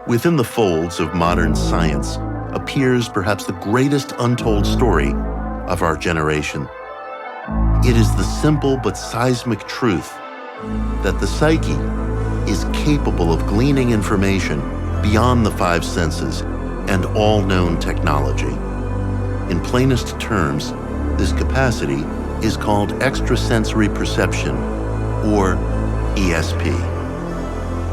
Within the folds of modern science appears perhaps the greatest untold story of our generation. It is the simple but seismic truth that the psyche is capable of gleaning information beyond the five senses and all known technology. In plainest terms, this capacity is called extrasensory perception, or ESP.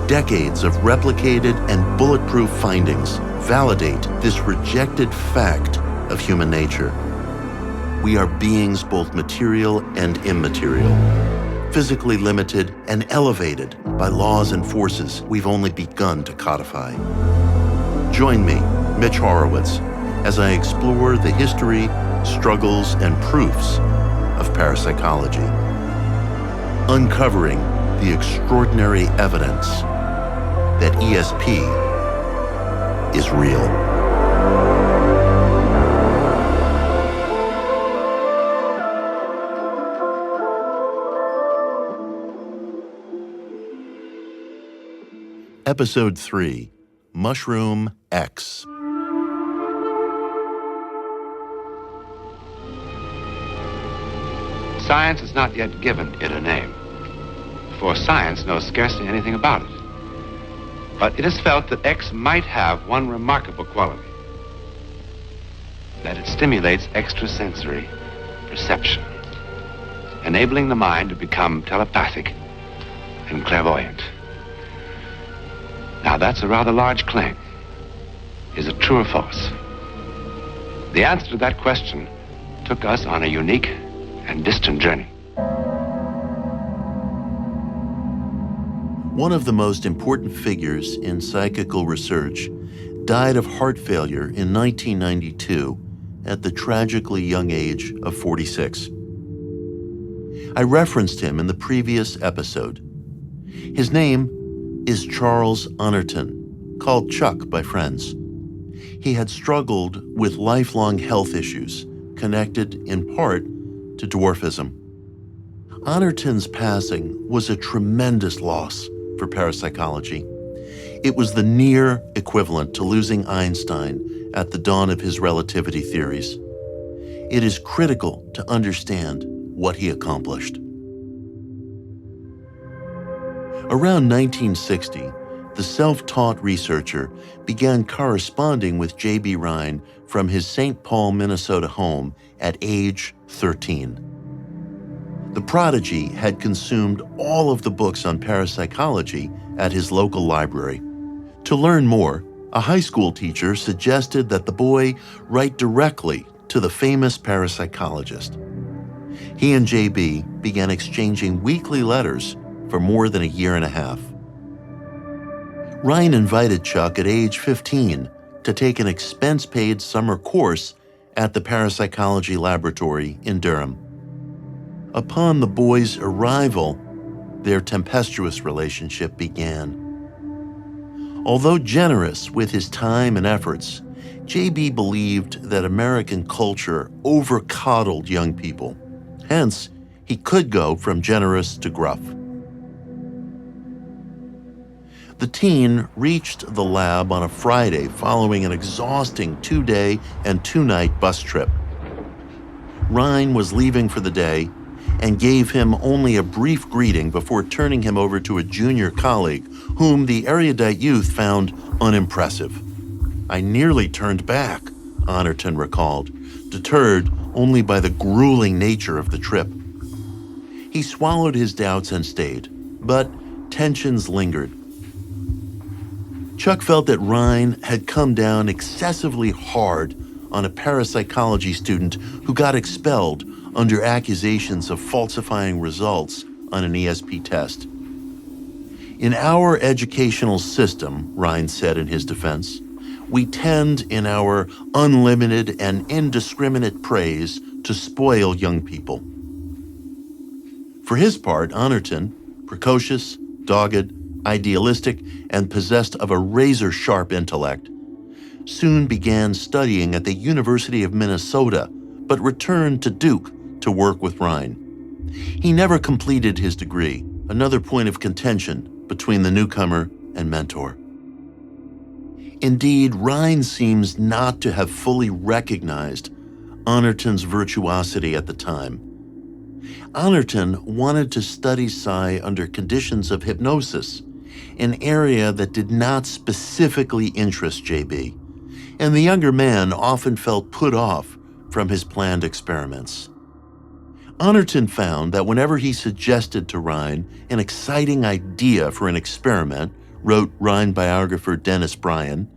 Decades of replicated and bulletproof findings validate this rejected fact of human nature. We are beings both material and immaterial, physically limited and elevated by laws and forces we've only begun to codify. Join me, Mitch Horowitz, as I explore the history, struggles, and proofs of parapsychology, uncovering the extraordinary evidence that ESP is real. Episode 3, Mushroom X. Science has not yet given it a name, for science knows scarcely anything about it. But it is felt that X might have one remarkable quality, that it stimulates extrasensory perception, enabling the mind to become telepathic and clairvoyant. Now, that's a rather large claim. Is it true or false? The answer to that question took us on a unique and distant journey. One of the most important figures in psychical research died of heart failure in 1992 at the tragically young age of 46. I referenced him in the previous episode. His name is Charles Honorton, called Chuck by friends. He had struggled with lifelong health issues connected in part to dwarfism. Honorton's passing was a tremendous loss for parapsychology. It was the near equivalent to losing Einstein at the dawn of his relativity theories. It is critical to understand what he accomplished. Around 1960, the self-taught researcher began corresponding with J.B. Rhine from his St. Paul, Minnesota home at age 13. The prodigy had consumed all of the books on parapsychology at his local library. To learn more, a high school teacher suggested that the boy write directly to the famous parapsychologist. He and J.B. began exchanging weekly letters for more than a year and a half. Rhine invited Chuck at age 15 to take an expense-paid summer course at the Parapsychology Laboratory in Durham. Upon the boys' arrival, their tempestuous relationship began. Although generous with his time and efforts, J.B. believed that American culture over-coddled young people. Hence, he could go from generous to gruff. The teen reached the lab on a Friday following an exhausting 2-day and 2-night bus trip. Rhine was leaving for the day and gave him only a brief greeting before turning him over to a junior colleague whom the erudite youth found unimpressive. "I nearly turned back," Honorton recalled, deterred only by the grueling nature of the trip. He swallowed his doubts and stayed, but tensions lingered. Chuck felt that Rhine had come down excessively hard on a parapsychology student who got expelled under accusations of falsifying results on an ESP test. "In our educational system," Rhine said in his defense, "we tend in our unlimited and indiscriminate praise to spoil young people." For his part, Honorton, precocious, dogged, idealistic, and possessed of a razor-sharp intellect, soon began studying at the University of Minnesota, but returned to Duke to work with Rhine. He never completed his degree, another point of contention between the newcomer and mentor. Indeed, Rhine seems not to have fully recognized Honorton's virtuosity at the time. Honorton wanted to study Psi under conditions of hypnosis, an area that did not specifically interest JB, and the younger man often felt put off from his planned experiments. Honorton found that whenever he suggested to Rhine an exciting idea for an experiment, wrote Rhine biographer Dennis Bryan,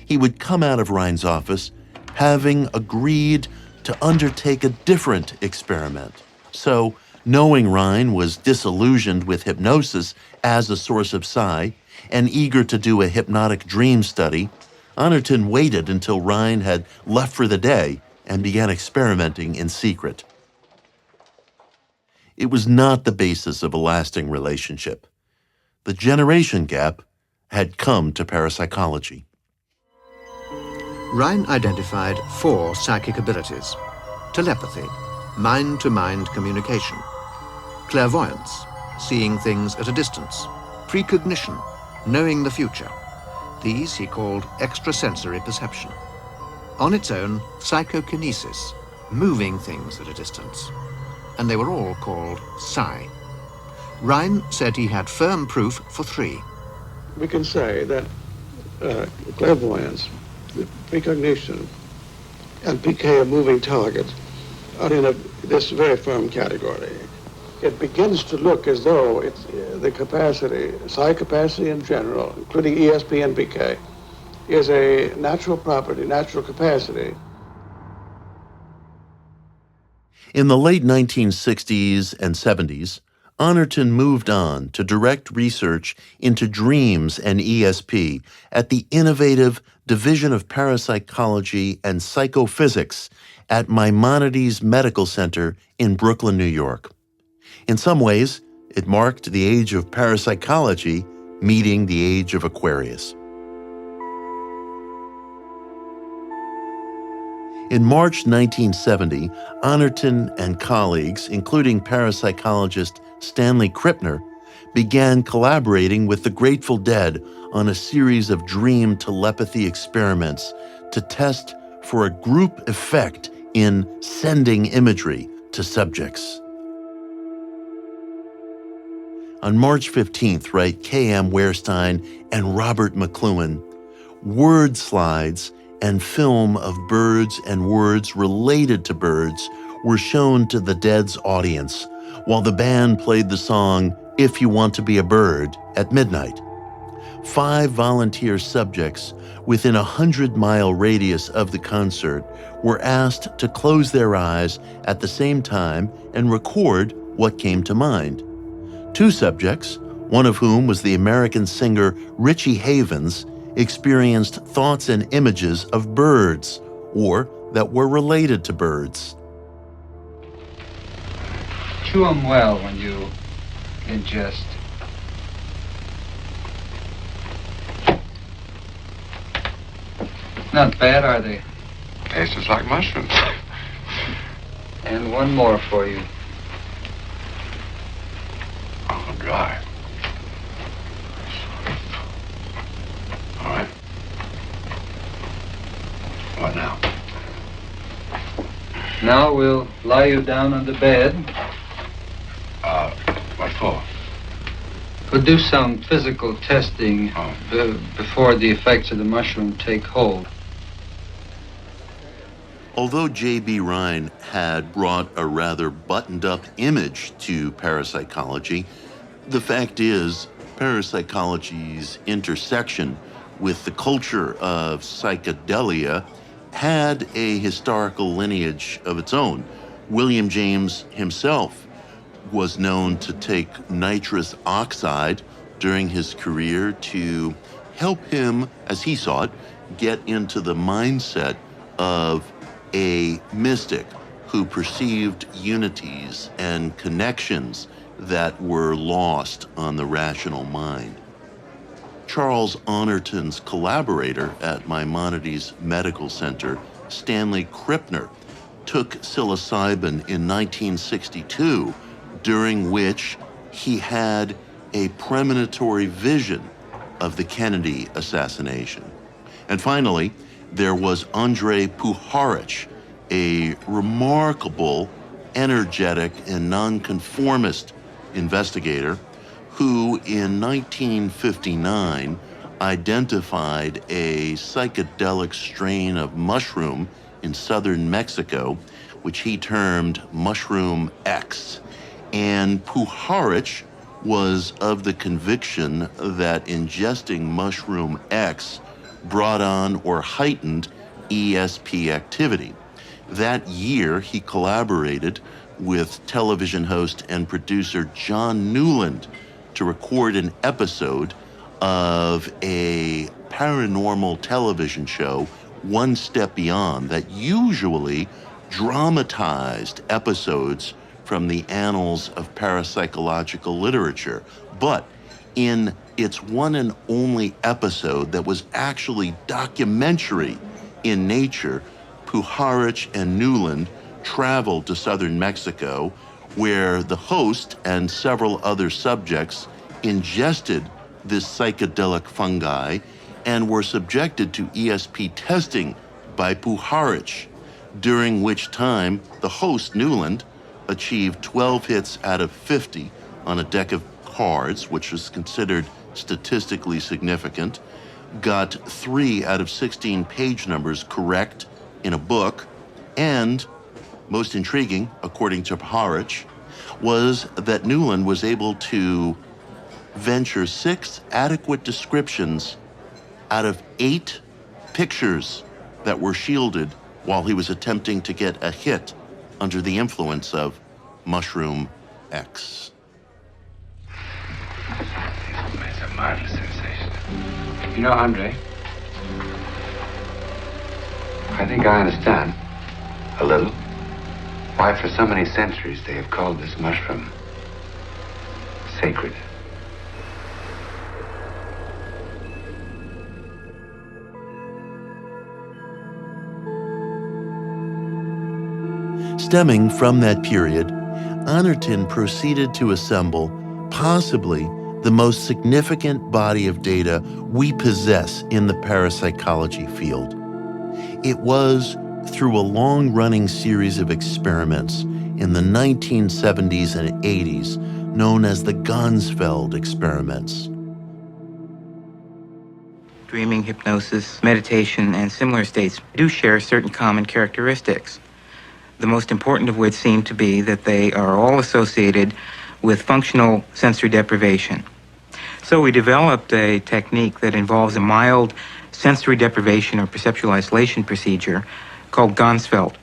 he would come out of Rhine's office having agreed to undertake a different experiment. So, knowing Rhine was disillusioned with hypnosis as a source of Psi and eager to do a hypnotic dream study, Honorton waited until Rhine had left for the day and began experimenting in secret. It was not the basis of a lasting relationship. The generation gap had come to parapsychology. Rhine identified 4 psychic abilities: telepathy, mind-to-mind communication; clairvoyance, seeing things at a distance; precognition, knowing the future. These he called extrasensory perception. On its own, psychokinesis, moving things at a distance. And they were all called Psi. Rhine said he had firm proof for 3. We can say that clairvoyance, precognition, and PK, a moving target, are in this very firm category. It begins to look as though it's the capacity, psi capacity in general, including ESP and PK, is a natural property, natural capacity. In the late 1960s and 70s, Honorton moved on to direct research into dreams and ESP at the innovative Division of Parapsychology and Psychophysics at Maimonides Medical Center in Brooklyn, New York. In some ways, it marked the age of parapsychology meeting the age of Aquarius. In March 1970, Honorton and colleagues, including parapsychologist Stanley Krippner, began collaborating with the Grateful Dead on a series of dream telepathy experiments to test for a group effect in sending imagery to subjects. On March 15th, write K.M. Wehrstein and Robert McLuhan, word slides and film of birds and words related to birds were shown to the Dead's audience while the band played the song If You Want to Be a Bird at midnight. 5 volunteer subjects within a 100-mile radius of the concert were asked to close their eyes at the same time and record what came to mind. 2 subjects, one of whom was the American singer Richie Havens, experienced thoughts and images of birds, or that were related to birds. Chew them well when you ingest. Not bad, are they? Tastes just like mushrooms. And one more for you. Oh, dry. All right. What now? Now we'll lie you down on the bed. What for? We'll do some physical testing before the effects of the mushroom take hold. Although J.B. Rhine had brought a rather buttoned-up image to parapsychology, the fact is parapsychology's intersection with the culture of psychedelia had a historical lineage of its own. William James himself was known to take nitrous oxide during his career to help him, as he saw it, get into the mindset of a mystic who perceived unities and connections that were lost on the rational mind. Charles Honorton's collaborator at Maimonides Medical Center, Stanley Krippner, took psilocybin in 1962, during which he had a premonitory vision of the Kennedy assassination. And finally, there was Andrei Puharich, a remarkable, energetic, and nonconformist investigator who in 1959 identified a psychedelic strain of mushroom in southern Mexico, which he termed Mushroom X. And Puharich was of the conviction that ingesting Mushroom X brought on or heightened ESP activity. That year, he collaborated with television host and producer John Newland to record an episode of a paranormal television show, One Step Beyond, that usually dramatized episodes from the annals of parapsychological literature. But in its one and only episode that was actually documentary in nature, Puharich and Newland traveled to southern Mexico, where the host and several other subjects ingested this psychedelic fungi and were subjected to ESP testing by Puharich, during which time the host, Newland, achieved 12 hits out of 50 on a deck of cards, which was considered statistically significant, got 3 out of 16 page numbers correct in a book, and, most intriguing, according to Puharich, was that Newland was able to venture 6 adequate descriptions out of 8 pictures that were shielded while he was attempting to get a hit under the influence of Mushroom X. It's a marvelous sensation. You know, Andre, I think I understand a little why for so many centuries they have called this mushroom sacred. Stemming from that period, Honorton proceeded to assemble possibly the most significant body of data we possess in the parapsychology field. It was through a long-running series of experiments in the 1970s and 80s known as the Ganzfeld experiments. Dreaming, hypnosis, meditation, and similar states do share certain common characteristics, the most important of which seem to be that they are all associated with functional sensory deprivation. So we developed a technique that involves a mild sensory deprivation or perceptual isolation procedure called Ganzfeld.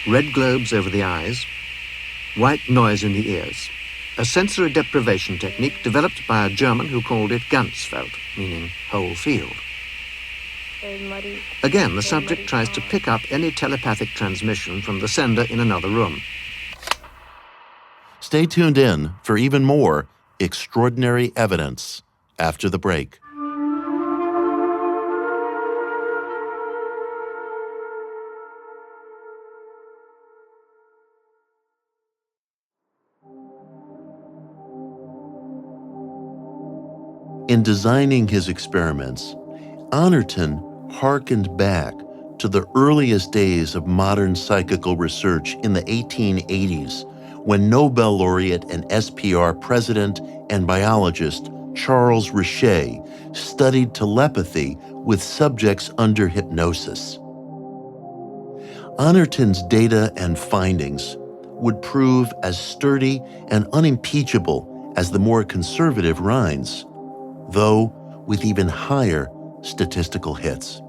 Red globes over the eyes, white noise in the ears. A sensory deprivation technique developed by a German who called it Ganzfeld, meaning whole field. Again, the subject tries to pick up any telepathic transmission from the sender in another room. Stay tuned in for even more extraordinary evidence after the break. In designing his experiments, Honorton harkened back to the earliest days of modern psychical research in the 1880s, when Nobel laureate and SPR president and biologist Charles Richet studied telepathy with subjects under hypnosis. Honorton's data and findings would prove as sturdy and unimpeachable as the more conservative Rhine's, though with even higher statistical hits.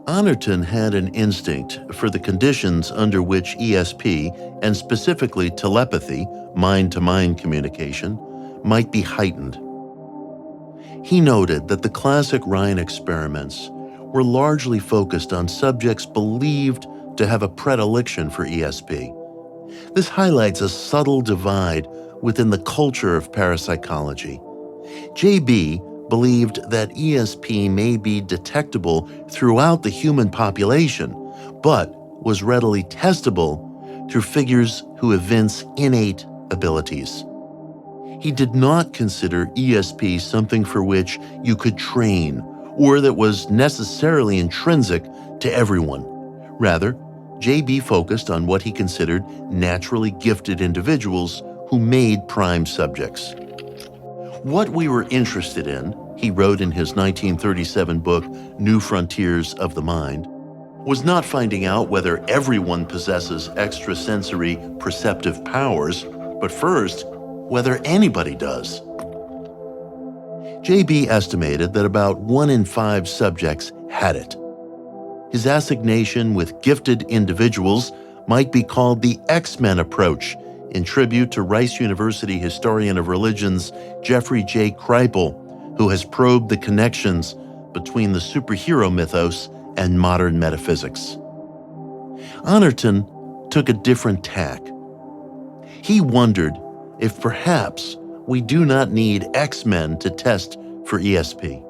Honorton had an instinct for the conditions under which ESP, and specifically telepathy, mind-to-mind communication, might be heightened. He noted that the classic Rhine experiments were largely focused on subjects believed to have a predilection for ESP. This highlights a subtle divide within the culture of parapsychology. J.B. believed that ESP may be detectable throughout the human population, but was readily testable through figures who evince innate abilities. He did not consider ESP something for which you could train or that was necessarily intrinsic to everyone. Rather, J.B. focused on what he considered naturally gifted individuals who made prime subjects. What we were interested in, he wrote in his 1937 book, New Frontiers of the Mind, was not finding out whether everyone possesses extrasensory perceptive powers, but first, whether anybody does. J.B. estimated that about 1 in 5 subjects had it. His assignation with gifted individuals might be called the X-Men approach, in tribute to Rice University historian of religions Jeffrey J. Kripal, who has probed the connections between the superhero mythos and modern metaphysics. Honorton took a different tack. He wondered if perhaps we do not need X-Men to test for ESP.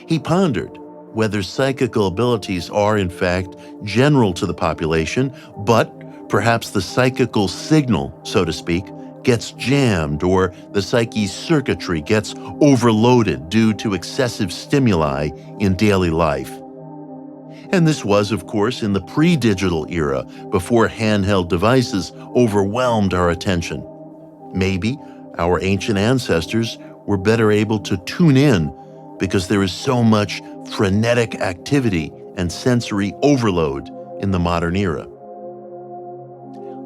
He pondered whether psychical abilities are, in fact, general to the population, but perhaps the psychical signal, so to speak, gets jammed or the psyche's circuitry gets overloaded due to excessive stimuli in daily life. And this was, of course, in the pre-digital era, before handheld devices overwhelmed our attention. Maybe our ancient ancestors were better able to tune in because there is so much frenetic activity and sensory overload in the modern era.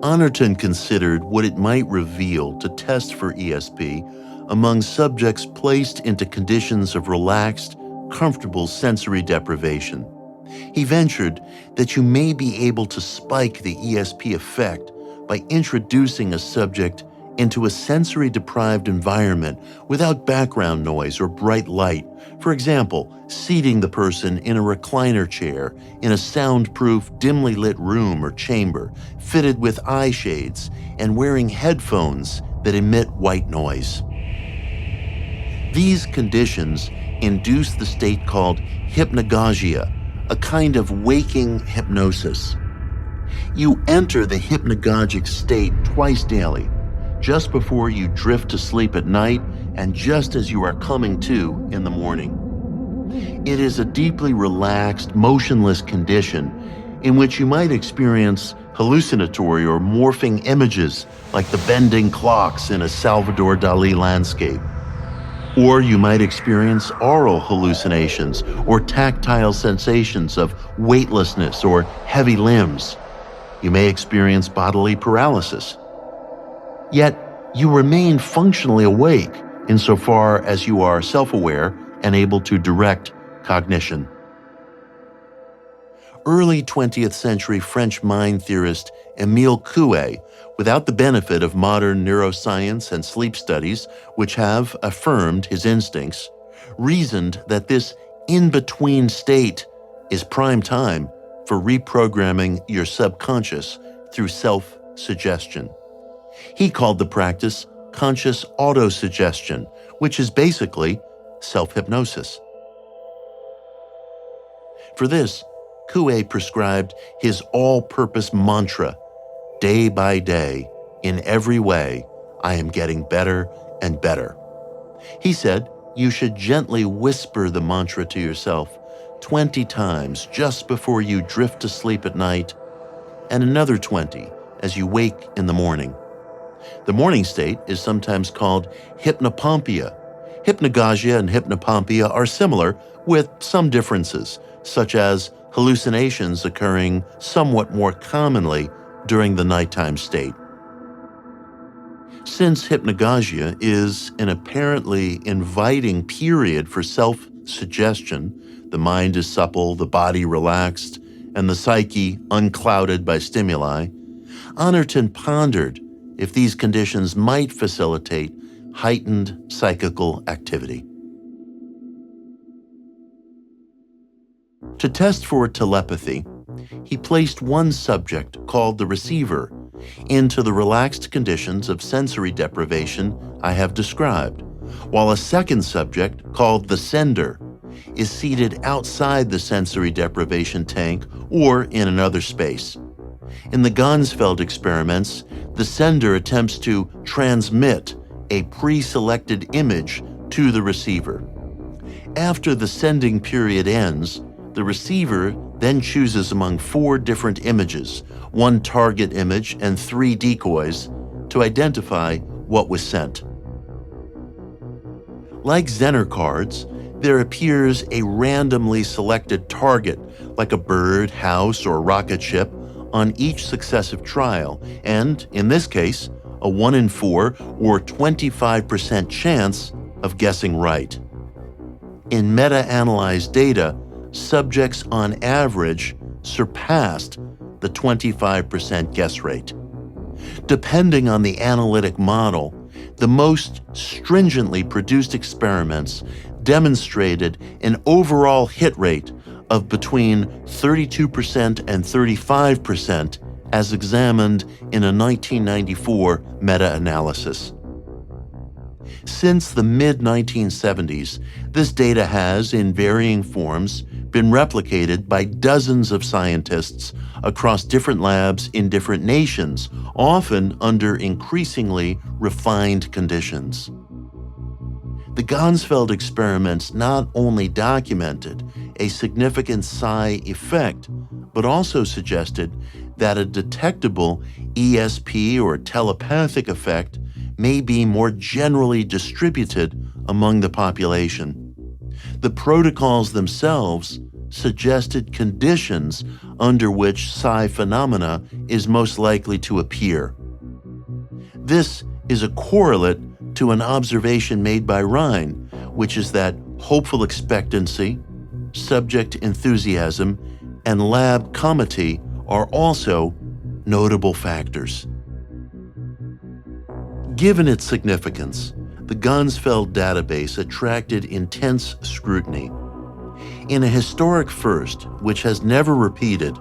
Honorton considered what it might reveal to test for ESP among subjects placed into conditions of relaxed, comfortable sensory deprivation. He ventured that you may be able to spike the ESP effect by introducing a subject into a sensory-deprived environment without background noise or bright light. For example, seating the person in a recliner chair in a soundproof, dimly lit room or chamber, fitted with eye shades and wearing headphones that emit white noise. These conditions induce the state called hypnagogia, a kind of waking hypnosis. You enter the hypnagogic state twice daily, just before you drift to sleep at night and just as you are coming to in the morning. It is a deeply relaxed, motionless condition in which you might experience hallucinatory or morphing images like the bending clocks in a Salvador Dali landscape. Or you might experience aural hallucinations or tactile sensations of weightlessness or heavy limbs. You may experience bodily paralysis. Yet, you remain functionally awake insofar as you are self-aware and able to direct cognition. Early 20th century French mind theorist Émile Coué, without the benefit of modern neuroscience and sleep studies, which have affirmed his instincts, reasoned that this in-between state is prime time for reprogramming your subconscious through self-suggestion. He called the practice conscious autosuggestion, which is basically self-hypnosis. For this, Coué prescribed his all-purpose mantra, day by day, in every way, I am getting better and better. He said you should gently whisper the mantra to yourself 20 times just before you drift to sleep at night, and another 20 as you wake in the morning. The morning state is sometimes called hypnopompia. Hypnagogia and hypnopompia are similar, with some differences, such as hallucinations occurring somewhat more commonly during the nighttime state. Since hypnagogia is an apparently inviting period for self-suggestion, the mind is supple, the body relaxed, and the psyche unclouded by stimuli, Honorton pondered if these conditions might facilitate heightened psychical activity. To test for telepathy, he placed one subject, called the receiver, into the relaxed conditions of sensory deprivation I have described, while a second subject, called the sender, is seated outside the sensory deprivation tank or in another space. In the Ganzfeld experiments, the sender attempts to transmit a pre-selected image to the receiver. After the sending period ends, the receiver then chooses among 4 different images, 1 target image and 3 decoys, to identify what was sent. Like Zener cards, there appears a randomly selected target, like a bird, house, or rocket ship, on each successive trial, and, in this case, a 1 in 4 or 25% chance of guessing right. In meta-analyzed data, subjects on average surpassed the 25% guess rate. Depending on the analytic model, the most stringently produced experiments demonstrated an overall hit rate of between 32% and 35% as examined in a 1994 meta-analysis. Since the mid-1970s, this data has, in varying forms, been replicated by dozens of scientists across different labs in different nations, often under increasingly refined conditions. The Ganzfeld experiments not only documented a significant psi effect, but also suggested that a detectable ESP or telepathic effect may be more generally distributed among the population. The protocols themselves suggested conditions under which psi phenomena is most likely to appear. This is a correlate to an observation made by Rhine, which is that hopeful expectancy, subject enthusiasm, and lab comity are also notable factors. Given its significance, the Ganzfeld database attracted intense scrutiny. In a historic first, which has never repeated,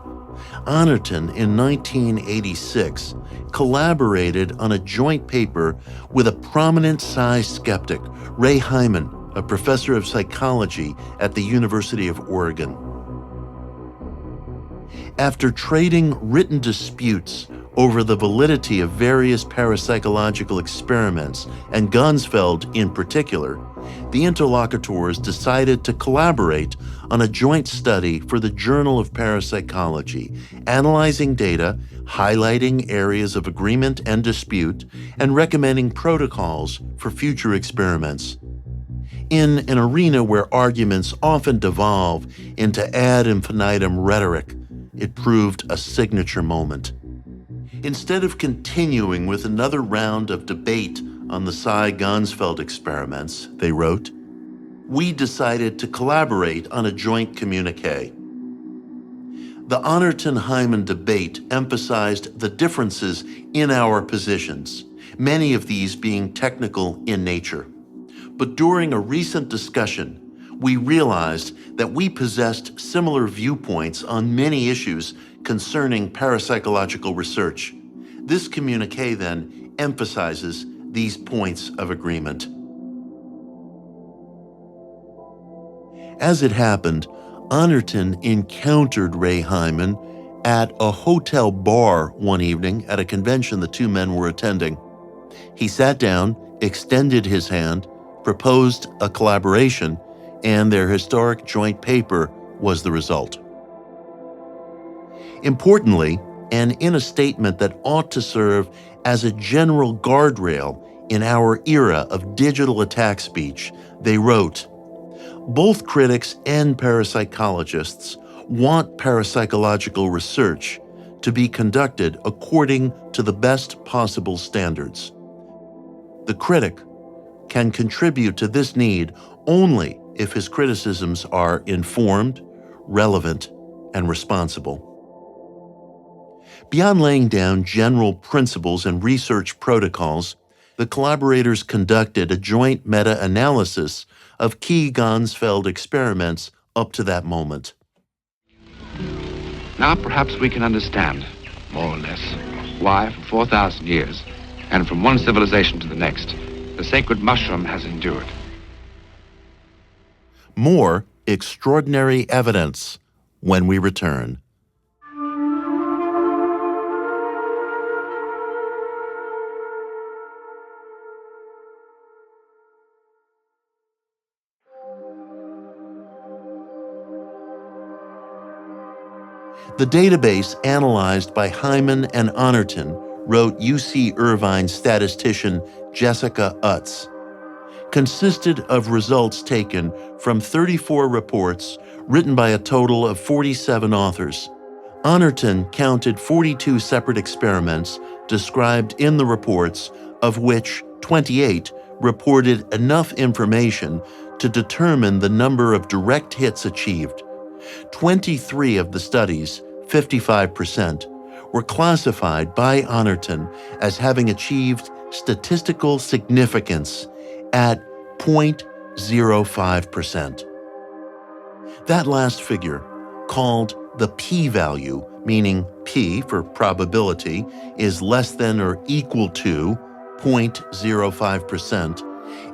Honorton in 1986 collaborated on a joint paper with a prominent psi skeptic, Ray Hyman, a professor of psychology at the University of Oregon. After trading written disputes over the validity of various parapsychological experiments, and Ganzfeld in particular, the interlocutors decided to collaborate on a joint study for the Journal of Parapsychology, analyzing data, highlighting areas of agreement and dispute, and recommending protocols for future experiments. In an arena where arguments often devolve into ad infinitum rhetoric, it proved a signature moment. Instead of continuing with another round of debate on the Psi-Ganzfeld experiments, they wrote, we decided to collaborate on a joint communique. The Honorton-Hyman debate emphasized the differences in our positions, many of these being technical in nature. But during a recent discussion, we realized that we possessed similar viewpoints on many issues concerning parapsychological research. This communique then emphasizes these points of agreement. As it happened, Honorton encountered Ray Hyman at a hotel bar one evening at a convention the two men were attending. He sat down, extended his hand, proposed a collaboration, and their historic joint paper was the result. Importantly, and in a statement that ought to serve as a general guardrail in our era of digital attack speech, they wrote, both critics and parapsychologists want parapsychological research to be conducted according to the best possible standards. The critic can contribute to this need only if his criticisms are informed, relevant, and responsible. Beyond laying down general principles and research protocols, the collaborators conducted a joint meta-analysis of key Ganzfeld experiments up to that moment. Now perhaps we can understand, more or less, why for 4,000 years, and from one civilization to the next, the sacred mushroom has endured. More extraordinary evidence when we return. The database analyzed by Hyman and Honorton, wrote UC Irvine statistician Jessica Utz, consisted of results taken from 34 reports written by a total of 47 authors. Honorton counted 42 separate experiments described in the reports, of which 28 reported enough information to determine the number of direct hits achieved. 23 of the studies, 55%, were classified by Honorton as having achieved statistical significance at 0.05%. That last figure, called the p-value, meaning p for probability is less than or equal to 0.05%,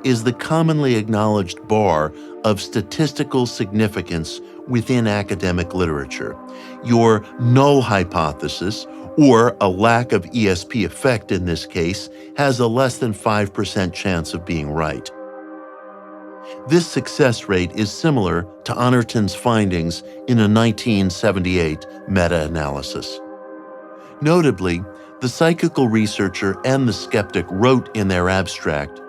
is the commonly acknowledged bar of statistical significance within academic literature. Your null hypothesis, or a lack of ESP effect in this case, has a less than 5% chance of being right. This success rate is similar to Honorton's findings in a 1978 meta-analysis. Notably, the psychical researcher and the skeptic wrote in their abstract,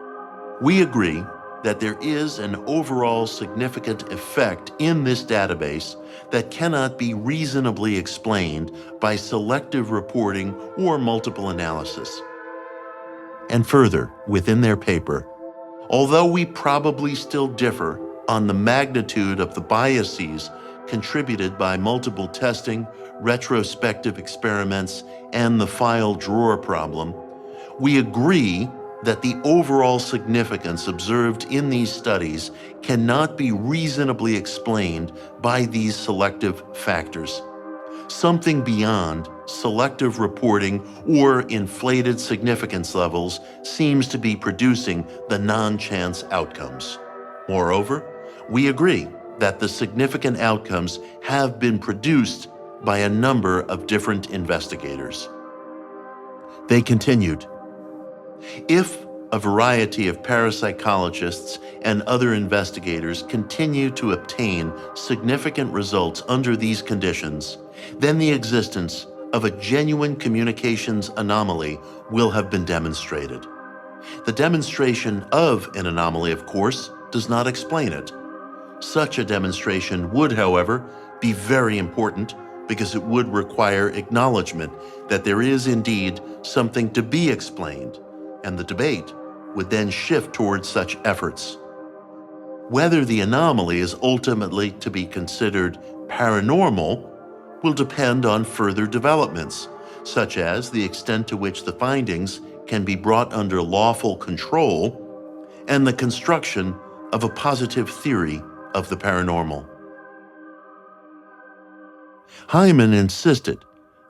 "We agree that there is an overall significant effect in this database that cannot be reasonably explained by selective reporting or multiple analysis." And further, within their paper, although we probably still differ on the magnitude of the biases contributed by multiple testing, retrospective experiments, and the file drawer problem, we agree that the overall significance observed in these studies cannot be reasonably explained by these selective factors. Something beyond selective reporting or inflated significance levels seems to be producing the non-chance outcomes. Moreover, we agree that the significant outcomes have been produced by a number of different investigators. They continued, "If a variety of parapsychologists and other investigators continue to obtain significant results under these conditions, then the existence of a genuine communications anomaly will have been demonstrated. The demonstration of an anomaly, of course, does not explain it. Such a demonstration would, however, be very important because it would require acknowledgement that there is indeed something to be explained, and the debate would then shift towards such efforts. Whether the anomaly is ultimately to be considered paranormal will depend on further developments, such as the extent to which the findings can be brought under lawful control and the construction of a positive theory of the paranormal." Hyman insisted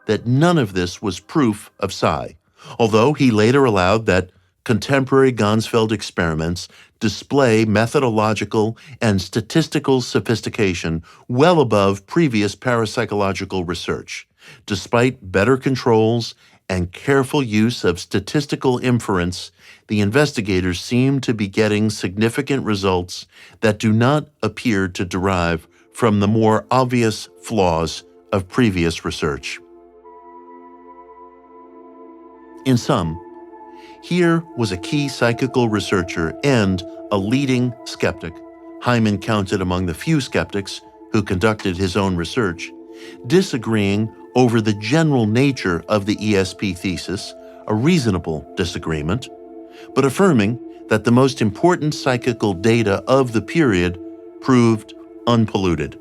that none of this was proof of Psi, although he later allowed that contemporary Ganzfeld experiments display methodological and statistical sophistication well above previous parapsychological research. Despite better controls and careful use of statistical inference, the investigators seem to be getting significant results that do not appear to derive from the more obvious flaws of previous research. In sum, here was a key psychical researcher and a leading skeptic, Hyman counted among the few skeptics who conducted his own research, disagreeing over the general nature of the ESP thesis, a reasonable disagreement, but affirming that the most important psychical data of the period proved unpolluted,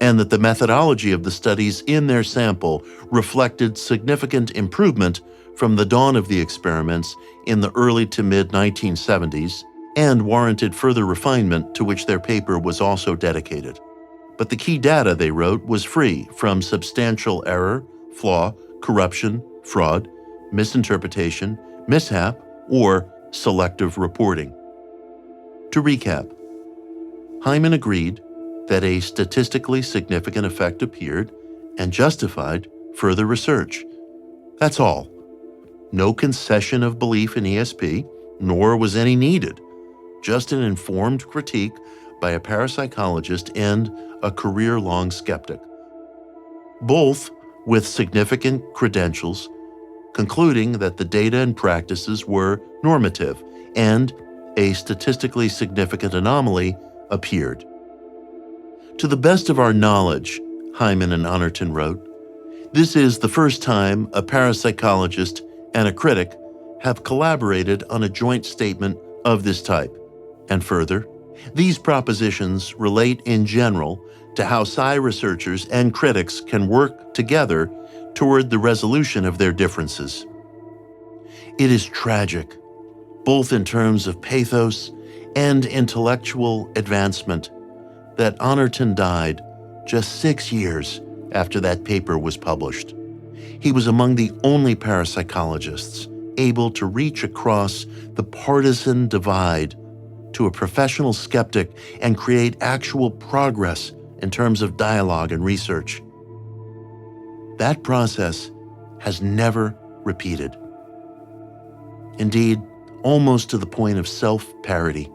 and that the methodology of the studies in their sample reflected significant improvement from the dawn of the experiments in the early to mid-1970s and warranted further refinement, to which their paper was also dedicated. But the key data, they wrote, was free from substantial error, flaw, corruption, fraud, misinterpretation, mishap, or selective reporting. To recap, Hyman agreed that a statistically significant effect appeared and justified further research. That's all. No concession of belief in ESP, nor was any needed. Just an informed critique by a parapsychologist and a career-long skeptic. both with significant credentials, concluding that the data and practices were normative and a statistically significant anomaly appeared. To the best of our knowledge, Hyman and Honorton wrote, this is the first time a parapsychologist and a critic have collaborated on a joint statement of this type. And further, these propositions relate in general to how Psi researchers and critics can work together toward the resolution of their differences. It is tragic, both in terms of pathos and intellectual advancement, that Honorton died just 6 years after that paper was published. He was among the only parapsychologists able to reach across the partisan divide to a professional skeptic and create actual progress in terms of dialogue and research. That process has never repeated. Indeed, almost to the point of self-parody.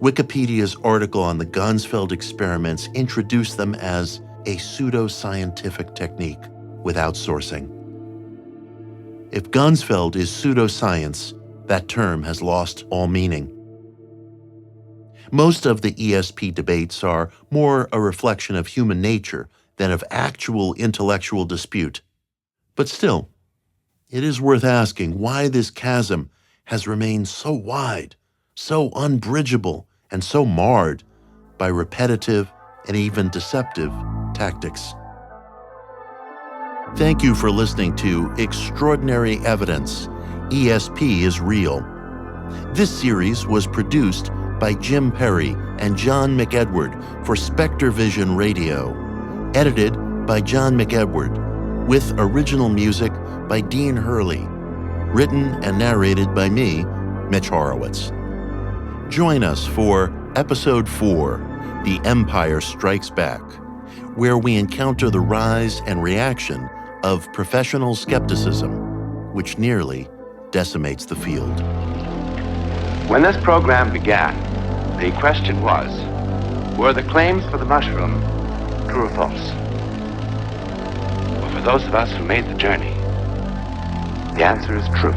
Wikipedia's article on the Ganzfeld experiments introduced them as a pseudo-scientific technique with outsourcing. If Ganzfeld is pseudoscience, that term has lost all meaning. Most of the ESP debates are more a reflection of human nature than of actual intellectual dispute. But still, it is worth asking why this chasm has remained so wide, so unbridgeable, and so marred by repetitive and even deceptive tactics. Thank you for listening to Extraordinary Evidence, ESP is Real. This series was produced by Jim Perry and John McEdward for Spectre Vision Radio, edited by John McEdward, with original music by Dean Hurley, written and narrated by me, Mitch Horowitz. Join us for Episode 4, The Empire Strikes Back, where we encounter the rise and reaction of professional skepticism, which nearly decimates the field. When this program began, the question was, were the claims for the mushroom true or false? Well, for those of us who made the journey, the answer is true.